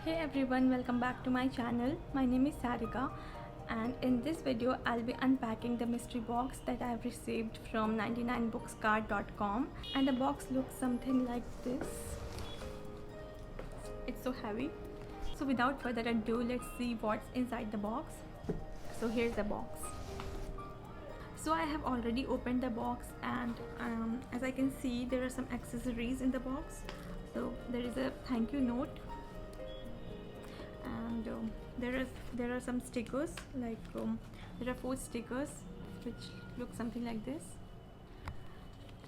Hey everyone, welcome back to my channel. My name is Sarika, and in this video I'll be unpacking the mystery box that I have received from 99bookscard.com, and the box looks something like this. It's so heavy. So without further ado, let's see what's inside the box. So here's the box. So I have already opened the box, and as I can see, there are some accessories in the box. So there is a thank you note, and there are some stickers, like there are 4 stickers which look something like this,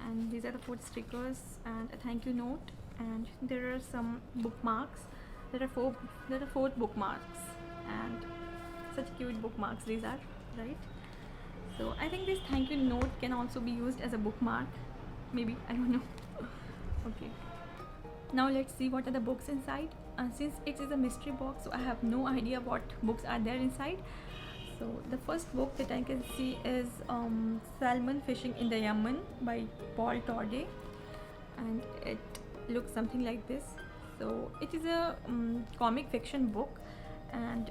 and these are the 4 stickers and a thank you note, and there are some bookmarks. There are 4 bookmarks, and such cute bookmarks these are, right? So I think this thank you note can also be used as a bookmark, maybe, I don't know. Okay, now let's see what are the books inside. Since it is a mystery box, so I have no idea what books are there inside. So the first book that I can see is Salmon Fishing in the Yemen by Paul Torde, and it looks something like this. So it is a comic fiction book, and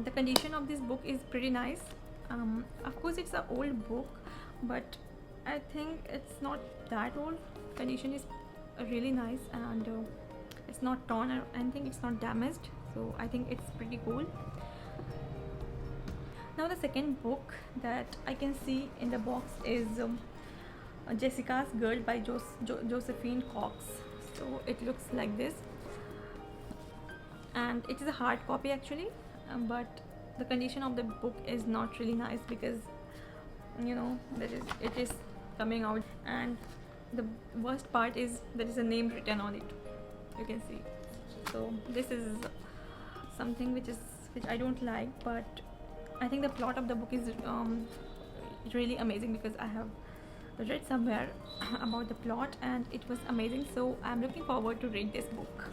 the condition of this book is pretty nice. Of course it's an old book, but I think it's not that old. Condition is really nice, and it's not torn or anything, it's not damaged, so I think it's pretty cool. Now the second book that I can see in the box is Jessica's Girl by Josephine Cox. So it looks like this, and it is a hard copy actually, but the condition of the book is not really nice because it is coming out, and the worst part is there is a name written on it, you can see. So this is something which I don't like, but I think the plot of the book is really amazing, because I have read somewhere about the plot and it was amazing, so I'm looking forward to read this book.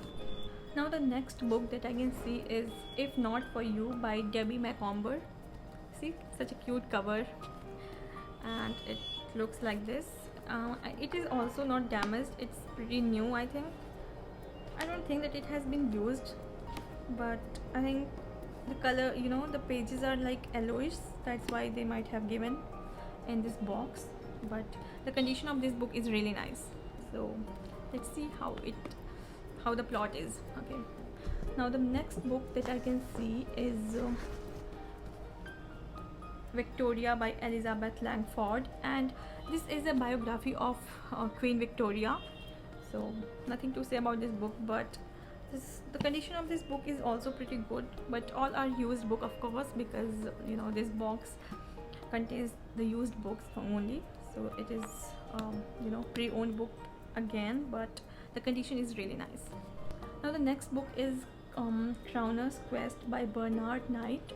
Now the next book that I can see is If Not For You by Debbie Macomber. See, such a cute cover, and it looks like this. It is also not damaged, it's pretty new, I think. I don't think that it has been used, but I think the color, the pages are like yellowish, that's why they might have given in this box, but the condition of this book is really nice. So let's see how the plot is. Okay, now the next book that I can see is Victoria by Elizabeth Langford, and this is a biography of Queen Victoria. So nothing to say about this book, but the condition of this book is also pretty good, but all are used book, of course, because this box contains the used books only. So it is pre-owned book again, but the condition is really nice. Now the next book is Crowner's Quest by Bernard Knight,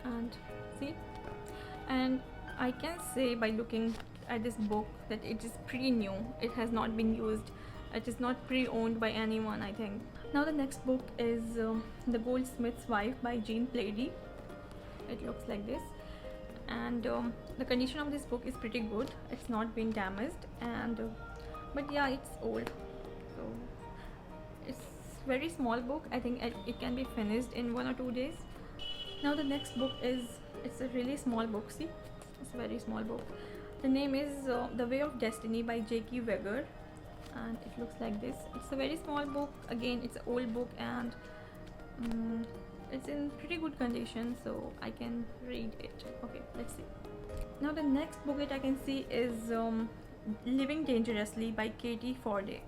and see, and I can say by looking at this book that it is pretty new, it has not been used, it is not pre-owned by anyone, I think. Now the next book is The Goldsmith's Wife by Jean Plaidy. It looks like this, and the condition of this book is pretty good, it's not been damaged, and but yeah, it's old, so it's very small book. I think it can be finished in 1 or 2 days. Now the next book is, it's a really small book, see, it's a very small book. The name is The Way of Destiny by J.K. Weger, and it looks like this. It's a very small book, again it's an old book, and it's in pretty good condition, so I can read it. Okay, let's see. Now the next book that I can see is Living Dangerously by Katie Forday,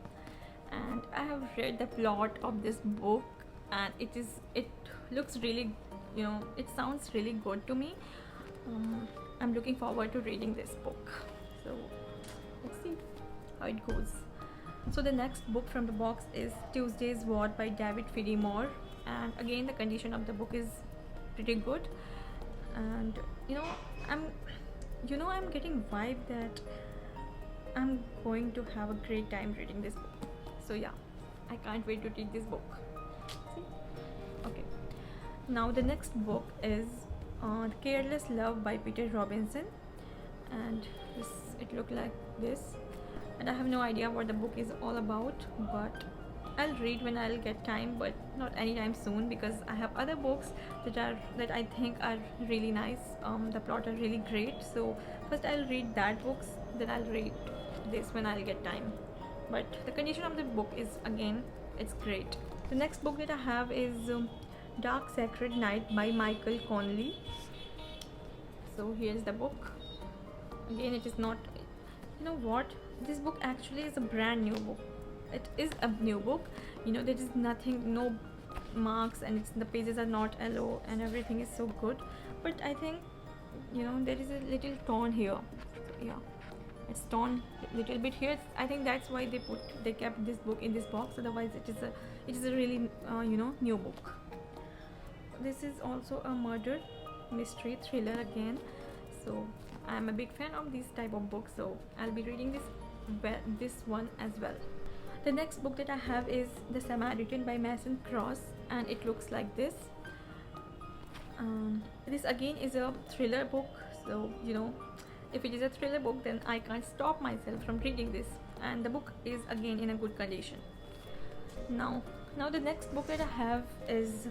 and I have read the plot of this book, and it looks really, it sounds really good to me. I'm looking forward to reading this book, so let's see how it goes. So the next book from the box is Tuesday's War by David Fidimore, and again the condition of the book is pretty good, and I'm getting vibe that I'm going to have a great time reading this book. So yeah, I can't wait to read this book. See? Okay, now the next book is Careless Love by Peter Robinson, and it looked like this, and I have no idea what the book is all about, but I'll read when I'll get time, but not anytime soon because I have other books that I think are really nice. The plot are really great. So first I'll read that books, then I'll read this when I'll get time. But the condition of the book is again, it's great. The next book that I have is Dark Sacred Night by Michael Connelly. So here's the book. Again, it is not. You know what? This book actually is a brand new book. It is a new book. You know, there is nothing, no marks, and the pages are not yellow, and everything is so good. But I think, you know, there is a little torn here. So, yeah, it's torn a little bit here. I think that's why they kept this book in this box. Otherwise, it is a really new book. This is also a murder mystery thriller again. So I'm a big fan of these type of books, so I'll be reading this one as well. The next book that I have is The Samaritan by Mason Cross, and it looks like this. This again is a thriller book, so you know, if it is a thriller book, then I can't stop myself from reading this, and the book is again in a good condition. Now the next book that I have is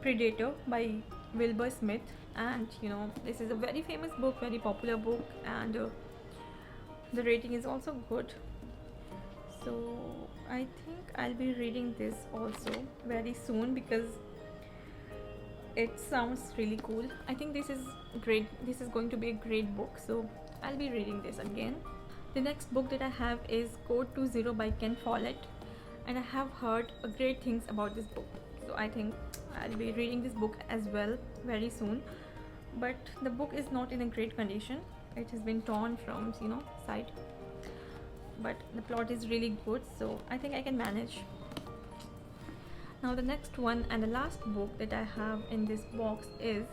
Predator by Wilbur Smith, and you know, this is a very famous book, very popular book, and the rating is also good. So I think I'll be reading this also very soon because it sounds really cool. I think this is great. This is going to be a great book, so I'll be reading this again. The next book that I have is Code to Zero by Ken Follett, and I have heard great things about this book, so I think I'll be reading this book as well very soon. But the book is not in a great condition. It has been torn from side, but the plot is really good, so I think I can manage. Now the next one and the last book that I have in this box is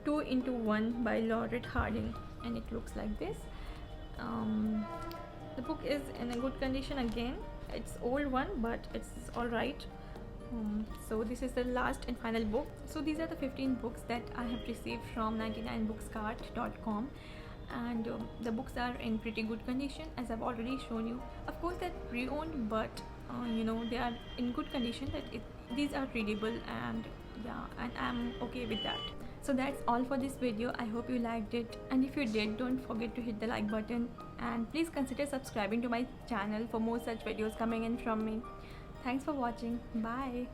2 into 1 by Laurette Harding, and it looks like this. The book is in a good condition again. It's old one, but it's all right. So this is the last and final book. So these are the 15 books that I have received from 99bookcart.com, and the books are in pretty good condition, as I've already shown you. Of course they're pre-owned, but they are in good condition, that these are readable, and yeah, and I'm okay with that. So that's all for this video. I hope you liked it, and if you did, don't forget to hit the like button, and please consider subscribing to my channel for more such videos coming in from me. Thanks for watching. Bye.